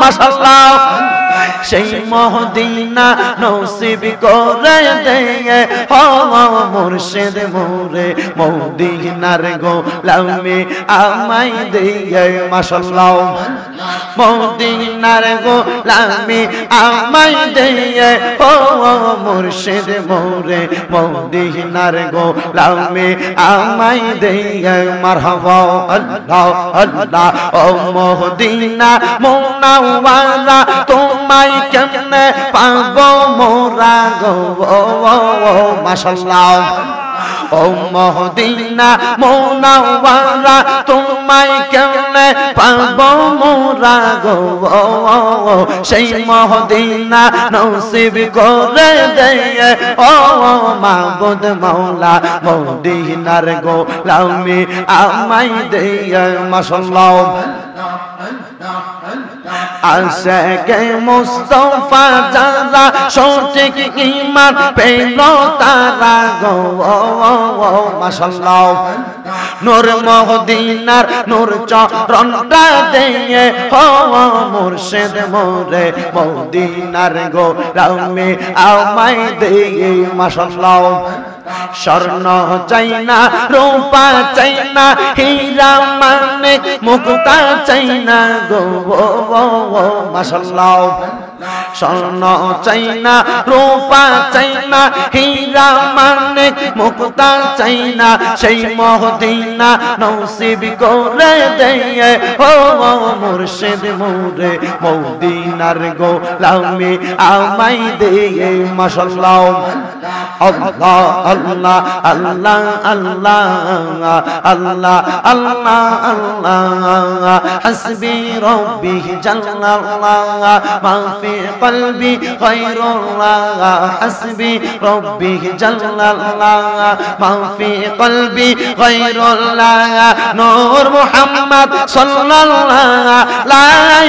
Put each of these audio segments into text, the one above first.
মাশাআল্লাহ সেই মদিনা নসিব করে দে ও মুর্শিদ মোরে মদিনার গোলামি আমায় দে মাশাআল্লাহ মদিনার গোলামি আমায় দে ও মুর্শিদ মোরে মদিনার গোলামি আমায় দে মারহাবা আল্লাহ আল্লাহ ও মদিনা মুনাওয়ারা তোমায় কেমনে পাবো মোরা গো মাশাআল্লাহ ও মদিনা মুনাওয়ারা তোমায় কেমনে পাবো মোরা গো সেই মদিনা নসিব করে দে ও মাবুদ মাওলা মদিনার গোলামি আমায় দে মাশাআল্লাহ আশিকে মুস্তাফা যারা সঠিক ঈমান পেল তারা গো মাশাআল্লাহ নূর মদিনার নূর চরণটা দিয়ে ও মুর্শিদ মোরে মদিনার গোলামি আমায় দে মাশাআল্লাহ স্বর্ণ চাই না রূপা চাই না হীরা মানিক মুক্তা চাই না গো মাশাআল্লাহ স্বর্ণ চাই না রূপা চাই না হীরা মানিক মুক্তা চাই না সেই মদিনা নসিব করে দে ও মুর্শিদ মোরে মদিনার গোলামি আমায় দে মাশাআল্লাহ আল্লাহ আল্লাহ আল্লাহ আল্লাহ আল্লাহ আল্লাহ আল্লাহ হাসবি রব্বি জাল্লাল্লাহ মা ফি কলবি গায়রুল্লাহ হাসবি রব্বি জাল্লাল্লাহ মা ফি কলবি গায়রুল্লাহ নূর মুহাম্মদ সাল্লাল্লাহ লা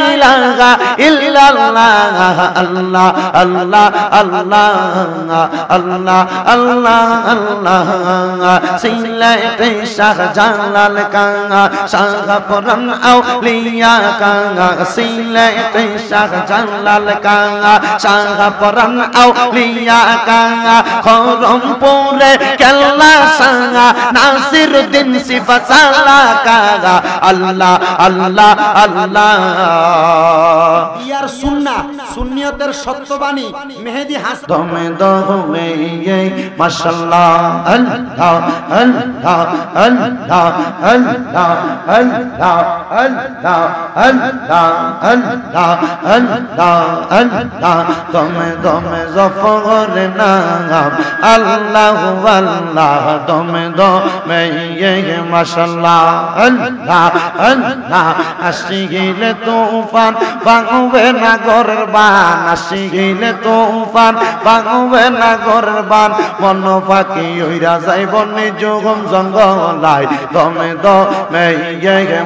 ইলাহা ইল্লাল্লাহ আল্লাহ আল্লাহ আল্লাহ আল্লাহ আল্লাহ আল্লাহ সিলাতে শাহ জালাল কাঙ্গা শাহ পরম আউলিয়া কাঙ্গা সিলাতে শাহ জালাল কাঙ্গা শাহ পরম আউলিয়া কাঙ্গা খরমপুরে কেল্লা সাঙ্গা নাসিরউদ্দিন সিফাসালা কাঙ্গা আল্লাহ আল্লাহ আল্লাহ ইয়ার সুন্নাহ সুন্নিয়তের সত্যবাণী মেহেদী হাসান দমে দমে মাশাআল্লাহ আল্লাহ আল্লাহ আল্লাহ আল্লাহ আল্লাহ আল্লাহ আল্লাহ আল্লাহ আল্লাহ আল্লাহ দমে দমে জফর নাম আল্লাহ আল্লাহ দমে দমে মাশাআল্লাহ আল্লাহ আল্লাহ আসিলে তুফান ভাঙবে না ঘরের বান আসিলে তুফান ভাঙবে না ঘরের বান মন ফাঁকি হইরা যাইব নিজম জঙ্গলায় দমে দমে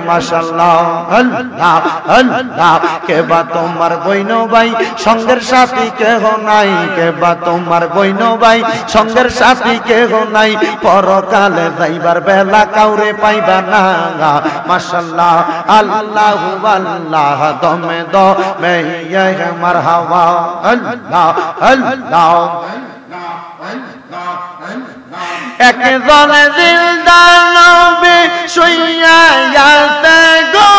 মাশাআল্লাহ আল্লাহ আল্লাহ কেবা তোমার বইন ভাই সঙ্গের সাথী কেহ নাই কেবা তোমার বইন ভাই সঙ্গের সাথী কেহ নাই পরকালে যাইবার বেলা কাউরে পাইবা না মাশাআল্লাহ আল্লাহ আল্লাহ দমে দমে মারহাবা আল্লাহ আল্লাহ একজন জিলদার নবী শুইয়াতে গো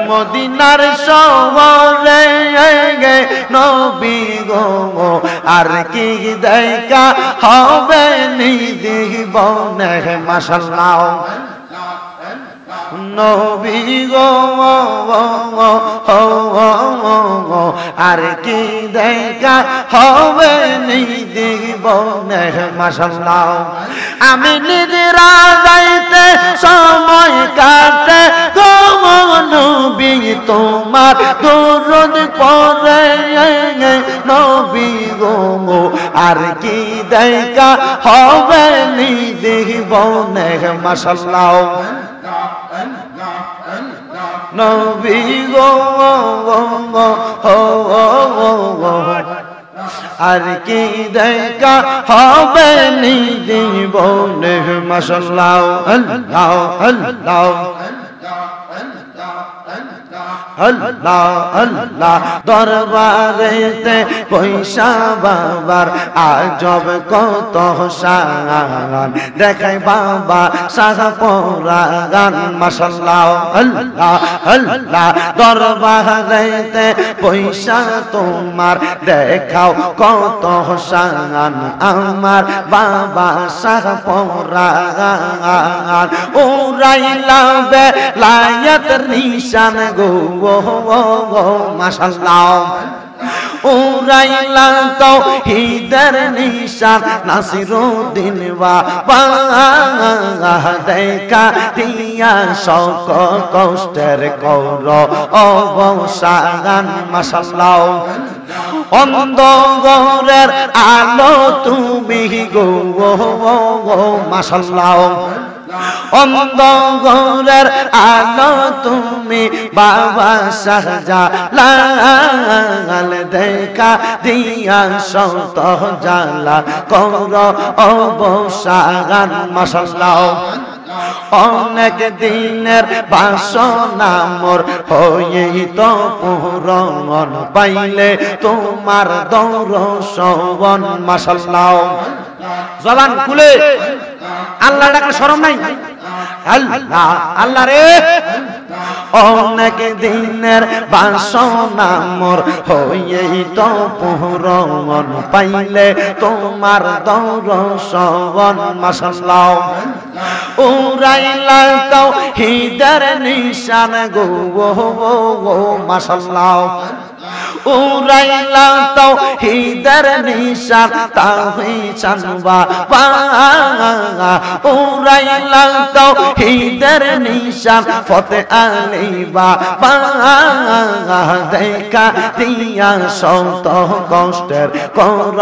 মদিনার শহরে নবী গো আর কি দেখা হবে জীবনে মাশাআল্লাহ নবী গো আর কি দেখা হবে জীবনে মাশাআল্লাহ আমি নিদ্রা যাইতে সময় কাটে গো নবী তোমার দরুদ পড়ে নবী গো আর কি দেখা হবে জীবনে মাশাআল্লাহ নবী গো আর কি দেখা হবে জীবনে মাশাআল্লাহ আল্লাহ আল্লাহ আল্লাহ আল্লাহ দরবারেতে পয়সা বাবার আজব কত শান দেখাই বাবা শাহ পরাগান মাশাআল্লাহ আল্লাহ আল্লাহ দরবারেতে পয়সা তোমার দেখাও কত শান আমার বাবা শাহ পরাগান উড়াইলা বেলায়েত নিশান গো মাশাআল্লাহ উড়াইলা তাওহীদের নিশান নাসিরউদ্দিন বাবা দেখা দিয়া শোক কষ্টের কর অবসান মাশাআল্লাহ অন্ধকারের আলো তুমি গো মাশাআল্লাহ অন্ধকারের আলো তুমি বাবা শাহজালাল দেখা দিয়া শত জালা কর অবসান মাশাআল্লাহ অনেক দিনের বাসনা মোর হয়েই তো পূরণ পাইলে তোমার দর্শন মাশাআল্লাহ জবান খুলে আল্লাহ ডাকা শরম নাই আল্লাহ আল্লাহ রে অনেক দিনের বাসনা মোর হয়েই তো পূরণ পাইলে তোমার দর্শন মাশাআল্লাহ উড়াইলা তাওহীদের নিশান গো মাশাআল্লাহ উড়াইলা তাওহীদের নিশান তাওহীদ বাবা উড়াইলা তাওহীদের নিশান ফতে আলী বাবা দেখা দিয়া শত কষ্টের কর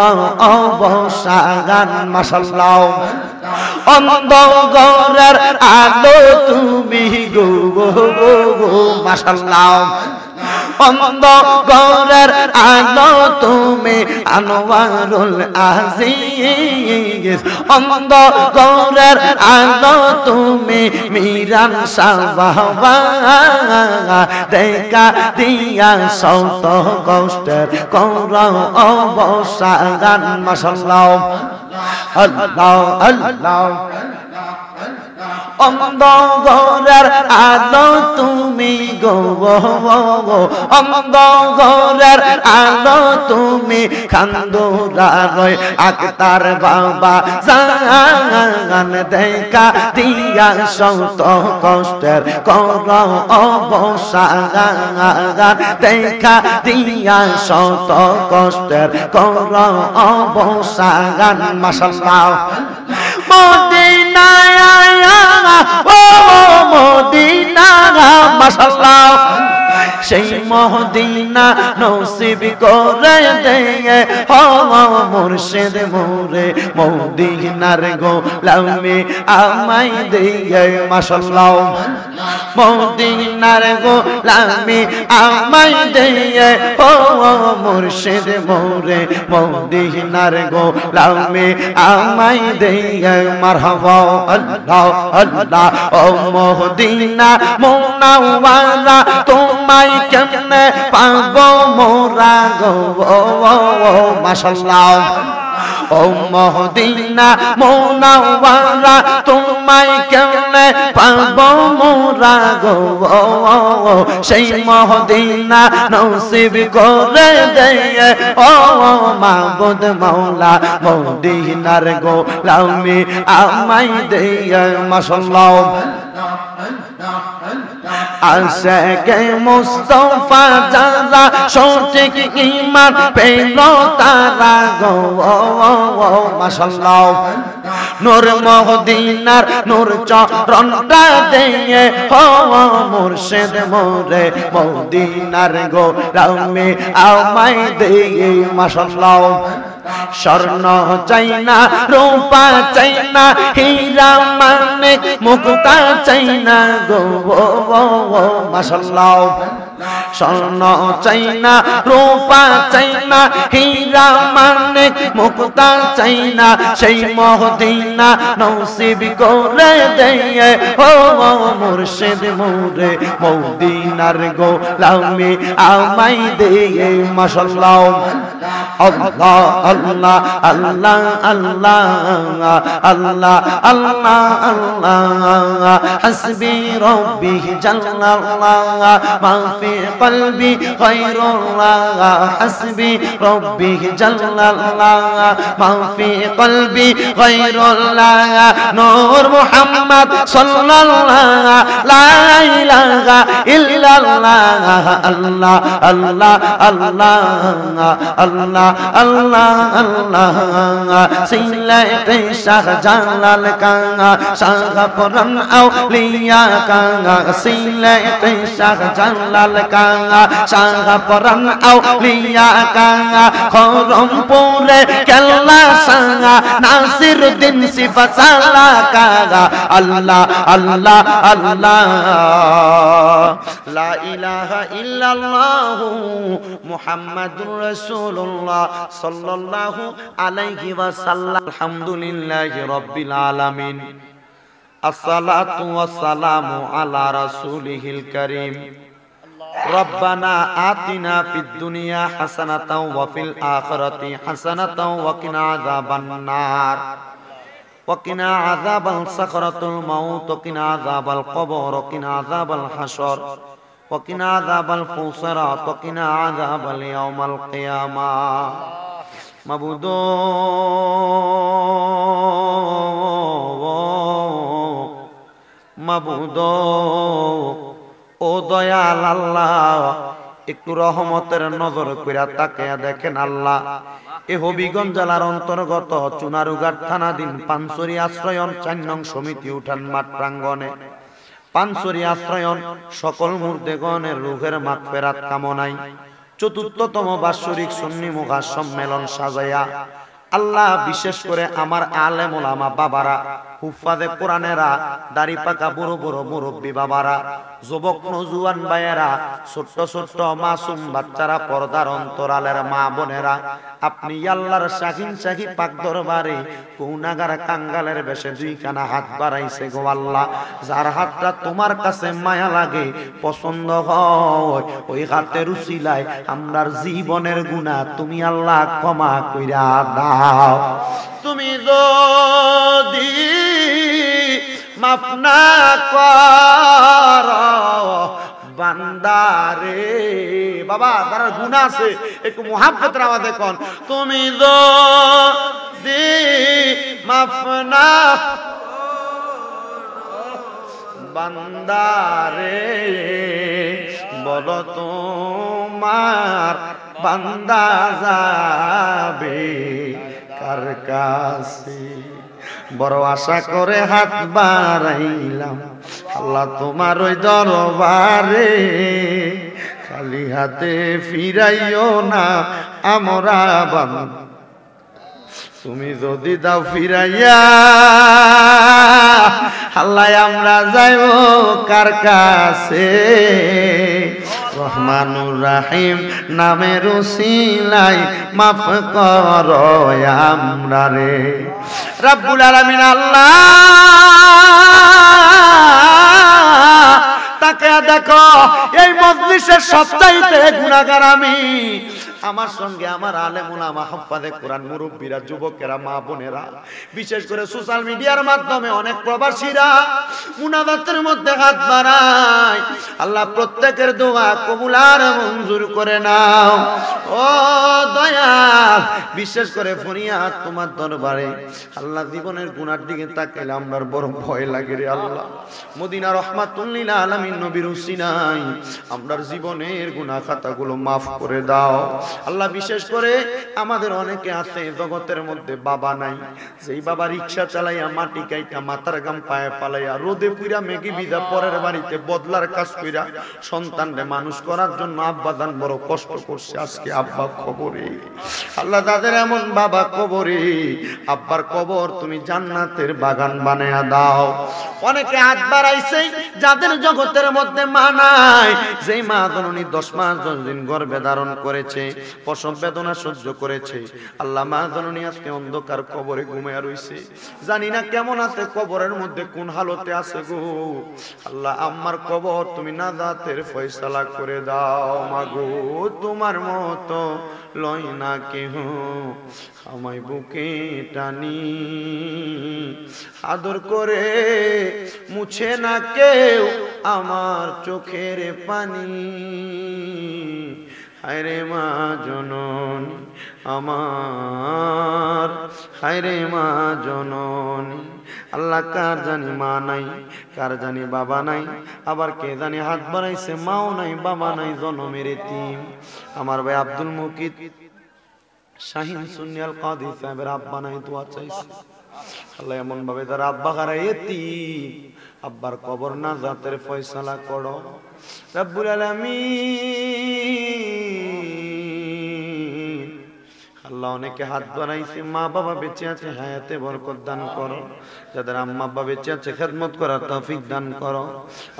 অবসান মাশাআল্লাহ অন্ধকারের আলো তুমি গো মাশাআল্লাহ অন্ধকারের আলো তুমি আনোয়ারুল আজিজ অন্ধকারের আলো তুমি মিরান সাহাবা দেখা দিয়া শত কষ্টের কর অবসান মাশাআল্লাহ আল্লাহ আল্লাহ অন্ধকারের আলো তুমি গো অন্ধকারের আলো তুমি খান্দুরারয় আক্তার বাবা জান দেখা দিয়া শত কষ্টের কর অবসান দেখা দিয়া শত কষ্টের কর অবসান মাশাআল্লাহ মদিনায় ও মদিনা মাশাআল্লাহ সেই মদিনা নসিব করে দে ও মুর্শিদ মোরে মদিনার গোলামি আমায় দে মাশাআল্লাহ মদিনার গোলামি আমায় দে ও মুর্শিদ মোরে মদিনার গোলামি আমায় দে মারহাবা আল্লাহ আল্লাহ ও মদিনা মুনাওয়ারা তোমায় কেমনে পাবো মোরা গো মাশাআল্লাহ ও মদিনা মুনাওয়ারা তোমায় কেমনে পাবো মোরা গো সেই মদিনা নসিব করে দে ও মাবুদ মাওলা মদিনার গোলামি আমায় দে মাশাআল্লাহ আশিকে মুস্তাফা যারা সঠিক ঈমান পেল তারা গো মাশাআল্লাহ নূর মদিনার নূর চরণটা দিয়ে হো মুর্শিদ মোরে মদিনার গোলামি আমায় দিয়ে মাশাআল্লাহ স্বর্ণ চাই না রূপা চাই না হীরা মানিক মুক্তা চাই না গো মাশাআল্লাহ স্বর্ণ চাই না, রূপা চাই না, হীরা মানিক মুক্তা চাই না, সেই মদিনা নসিব করে দেয় ও মুর্শিদ মোরে, মদিনার গোলামি আমায় দে মাশাআল্লাহ। আল্লাহ আল্লাহ আল্লাহ আল্লাহ আল্লাহ আল্লাহ আল্লাহ হাসবি রব্বি জাল্লাল্লাহ মা ফি কলবি গায়রুল্লাহ, হাসবি রব্বি জাল্লাল্লাহ মা ফি কলবি গায়রুল্লাহ, নূর মুহাম্মদ সাল্লাল্লাহ লা ইলাহা ইল্লাল্লাহ, আল্লাহ আল্লাহ আল্লাহ আল্লাহ আল্লাহ আল্লাহ, সিলাতে শাহ জালাল কা শাহ পরম আউলিয়া কা, সিলাতে শাহ জালাল কা শাহ পরম আউলিয়া কা, খরমপুরে কেল্লা শাহ নাসিরউদ্দিন সিফাসালা কা, আল্লাহ আল্লাহ আল্লাহ লা ইলাহা ইল্লাল্লাহ মুহাম্মাদুর রাসূলুল্লাহ সাল্লাল্লাহু আলাইহি ওয়াসাল্লাম। আলহামদুলিল্লাহি রাব্বিল আলামিন, আসসালাতু ওয়াসসালামু আলা রাসূলিহিল কারীম। রব্বানা আতিনা ফিদ দুনিয়া হাসানাতাও ওয়া ফিল আখিরাতি হাসানাতাও ওয়া কিনা আযাবান নার وقنا عذاب الصخرة الموت وقنا عذاب القبر وقنا عذاب الحشر وقنا عذاب الفصرات وقنا عذاب اليوم القيامة মাবুদো মাবুদো ও দয়াল আল্লাহ, একটু রহমতের নজর কইরা তাকায়া দেখেন আল্লাহ, এ হবিগঞ্জ জেলার অন্তর্গত চুনারুঘাট থানাধীন পানছড়ি আশ্রয়ন ৪ নং সমিতি উঠান মাঠ প্রাঙ্গণে পানছড়ি আশ্রয়ন সকল মুর্দেগণের রূহের মাগফিরাত কামনায় ৪র্থতম বাৎসরিক সুন্নি মুখা সম্মেলন সাজায়া আল্লাহ, বিশেষ করে আমার আলেম ওলামা বাবারা, হুফাজে কোরআনেরা, দাড়ি পাকা বড় বড় মুরব্বী বাবারা, যুবক নজুয়ান ভাইয়েরা, ছোট্ট ছোট্ট মাসুম বাচ্চারা, পর্দার অন্তরালের মা বোনেরা, আপনি আল্লাহর শাহিন শাহী পাক দরবারে গুনাহগার কাঙ্গালের বেশে 2খানা হাত বাড়াইছে গো আল্লাহ, যার হাতটা তোমার কাছে মায়া লাগে, পছন্দ হয়, ওই হাতের উসিলায় আমরার জীবনের গুনাহ তুমি আল্লাহ ক্ষমা কইরা দাও। তুমি যদি মাফ না করো বান্দারে, বাবা যারা গুনাহ আছে একটু মুহাব্বতের আওয়াজে কোন, তুমি যদি মাফ না বান্দারে, বলো তোমার বান্দা যাবে কার কাছে, বড় আশা করে হাত বাড়াইলাম আল্লাহ তোমার ওই দরবারে, খালি হাতে ফিরাইও না আমরা বান্দা, তুমি যদি দাও ফিরাইয়া আল্লাহ আমরা যাইব কার কাছে, রহমানুর রাহিম নামের উসিলায় মাফ করো আমরারে। রব্বুল আলামিন আল্লাহ তাকে দেখো, এই মজলিসের সবচাইতে গুনাহগার আমি, আমার সঙ্গে আমার আলেম উলামা হাফাজে কোরআন মুরব্বীরা, যুবকেরা, মা বোনেরা, বিশেষ করে সোশ্যাল মিডিয়ার মাধ্যমে অনেক প্রবাসীরা মুনাজাতের মধ্যে হাত বাড়ায়, আল্লাহ প্রত্যেকের দোয়া কবুল আর মঞ্জুর করে নাও। ও দয়াল, বিশেষ করে ফরিয়াদ তোমার দরবারে আল্লাহ, জীবনের গুনার দিকে তাকাইলে আমার বড় ভয় লাগে রে আল্লাহ, মদিনা রহমাতুল লিল আলামিন নবীর উসিলায় আমরার জীবনের গুনাহ খাতাগুলো মাফ করে দাও আল্লাহ। বিশেষ করে আমাদের অনেকে আছে জগতের মধ্যে বাবা নাই, যেই বাবা রিকশা চালাইয়া মাটি কাইটা মাথার গাম পায়ে পালাইয়া রোজ রোদে পুইরা মেঘি ভিজা পরের বাড়িতে বদলার কাজ কইরা সন্তানরে মানুষ করার জন্য আব্বা জান বড় কষ্ট করছে, আজকে আব্বা কবরে। আল্লাহ তাদের এমন বাবা কবরে, আব্বার কবর তুমি জান্নাতের বাগান বানায়া দাও। অনেকে হাত বাড়াইছে যাদের জগতের মধ্যে মা নাই, যেই মা জননী 10 মাস 10 দিন গর্ভে ধারণ করেছে, প্রসব বেদনা সহ্য করেছে, আল্লাহ মা জননী আজকে অন্ধকার কবরে ঘুমিয়ে রইছে, জানি না কেমন আছে, কবরের মধ্যে কোন হালতে আছে গো। আল্লাহ আমার কবর তুমি নাজাতের ফয়সালা করে দাও মাগো, তোমার মতো লয় না কেহ আমায় বুকে টানি, আদর করে মুছে না কেউ আমার চোখের পানি, হায়রে মা জননী আমার, হায়রে মা জননী। আল্লাহ কার জানি মা নাই, কার জানি বাবা নাই, আবার কে জানি হাত বাড়াইছে মাও নাই বাবা নাই, জনমের এতিম। আমার ভাই আব্দুল মুকিত শাহিন সুন্নিয়াল কাদি সাহেবের আব্বা নাই, দোয়া চাইছে। আল্লাহ এমন ভাবে তার আব্বা হারা এতিম, আব্বার কবর নাজাতের ফয়সালা করো রব্বুল আলামিন। আল্লাহ অনেকে হাত বাড়াইছে, মা বাবা বেঁচে আছে হায়াতে বরকত দান করো, যাদের আম্মা আব্বা বেঁচে আছে খেদমত করার তৌফিক দান করো।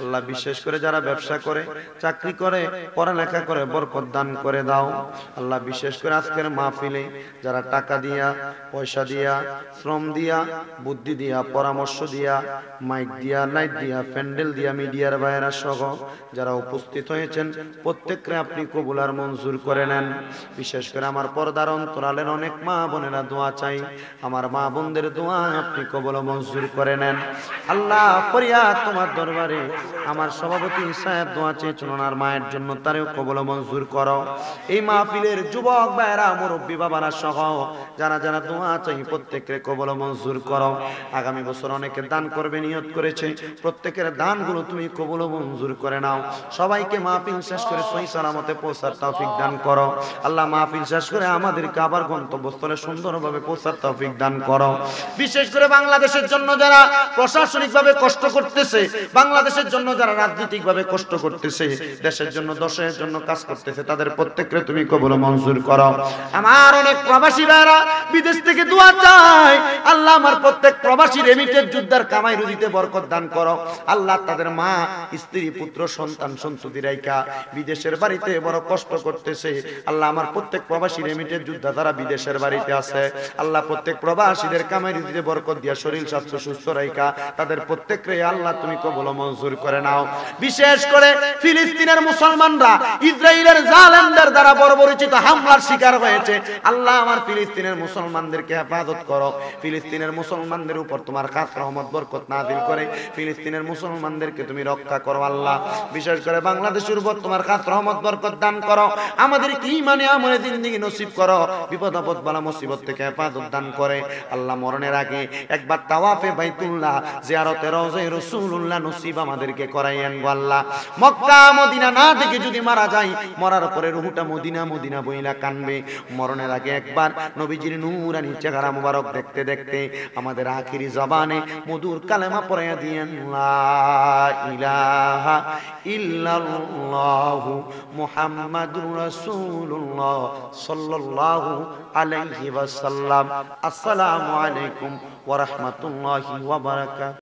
আল্লাহ বিশেষ করে যারা ব্যবসা করে, চাকরি করে, পড়ালেখা করে বরকত দান করে দাও। আল্লাহ বিশেষ করে আজকের মাহফিলে যারা টাকা দিয়া, পয়সা দিয়া, শ্রম দিয়া, বুদ্ধি দিয়া, পরামর্শ দিয়া, মাইক দিয়া, লাইট দিয়া, প্যান্ডেল দিয়া, মিডিয়ার বাইরা সহ যারা উপস্থিত হয়েছেন প্রত্যেককে আপনি কবুল আর মঞ্জুর করে নেন। বিশেষ করে আমার পর্দার অন্তরালের অনেক মা বোনেরা দোয়া চাই, আমার মা বোনদের দোয়া আপনি কবুল মঞ্জুর করে নেন। আল্লাহ ফরিয়াদ তোমার দরবারে, আমার সভাপতি সাহেব দোয়া চেয়েছেন ওনার মায়ের জন্য, তারেও কবুল মঞ্জুর করো। এই মাহফিলের যুবক ভাইরা, মুরব্বী বাবারা সহ যারা যারা দোয়া চাই প্রত্যেকের কবুল মঞ্জুর করো। আগামী বছর অনেকে দান করবে নিয়ত করেছে, প্রত্যেকের দানগুলো তুমি কবুল মঞ্জুর করে নাও। সবাইকে মাহফিল শেষ করে সহি সালামতে পৌঁছার তৌফিক দান করো। আল্লাহ মাহফিল শেষ করে আমাদেরকে আবার গন্তব্যস্থলে সুন্দরভাবে পৌঁছার তৌফিক দান করো। বিশেষ করে বাংলাদেশের জন্য যারা প্রশাসনিকভাবে কষ্ট করতেছে, বাংলাদেশের জন্য যারা রাজনৈতিকভাবে কষ্ট করতেছে, দেশের জন্য দশের জন্য কাজ করতেছে, তাদের প্রত্যেককে তুমি কবুল মঞ্জুর করো। আমার অনেক প্রবাসী ভাইরা বিদেশ থেকে দোয়া চায়, আল্লাহ আমার প্রত্যেক প্রবাসী রেমিটেড যোদ্ধার কামাই রুজিতে বরকত দান করো। আল্লাহ তাদের মা, স্ত্রী, পুত্র, সন্তান, সন্ততি রাইখা বিদেশের বাড়িতে বড় কষ্ট করতেছে, আল্লাহ আমার প্রত্যেক প্রবাসী রেমিটেড যোদ্ধা যারা বিদেশের বাড়িতে আছে, আল্লাহ প্রত্যেক প্রবাসীদের কামাই রুজিতে বরকত দিয়া শরীর স্বাস্থ্য সুস্থ রাইখা তাদের প্রত্যেককে আল্লাহ তুমি কবুল মঞ্জুর করে নাও। বিশেষ করে ফিলিস্তিনের মুসলমানরা ইসরায়েলের জালেমদের দ্বারা বর্বরিচিত হামলার শিকার হয়েছে, আল্লাহ আমার ফিলিস্তিনের মুসলমানদেরকে হেফাজত করো। ফিলিস্তিনের মুসলমানদের উপর তোমার খাস রহমত বরকত নাযিল করে ফিলিস্তিনের মুসলমানদেরকে তুমি রক্ষা করো। আল্লাহ বিশেষ করে বাংলাদেশের উপর তোমার খাস রহমত বরকত দান করো, আমাদেরকে ঈমানে আমলে জিন্দেগি নসিব করো, বিপদ আপদ বালা মুসিবত থেকে হেফাজত দান করে। আল্লাহ মরণের আগে একবার তাওয়াফে বাইতুল্লাহ জিয়ারতে রওজা রাসূলুল্লাহ নসিব আমাদেরকে করাইয়েন গো আল্লাহ। মক্কা মদিনা না থেকে যদি মারা যায়, মরার পরে রূহটা মদিনা মদিনা বইলা কানবে। মরণের আগে একবার নবীজির নূরানি চেহারা মুবারক দেখতে দেখতে আমাদের আখিরি জবানে মধুর কালেমা পড়াইয়া দিয়েন, লা ইলাহা ইল্লাল্লাহু মুহাম্মাদুর রাসূলুল্লাহ সাল্লাল্লাহু আলাইহি ওয়াসাল্লাম। আসসালামু আলাইকুম ওয়া রাহমাতুল্লাহি ওয়া বারাকাতুহু।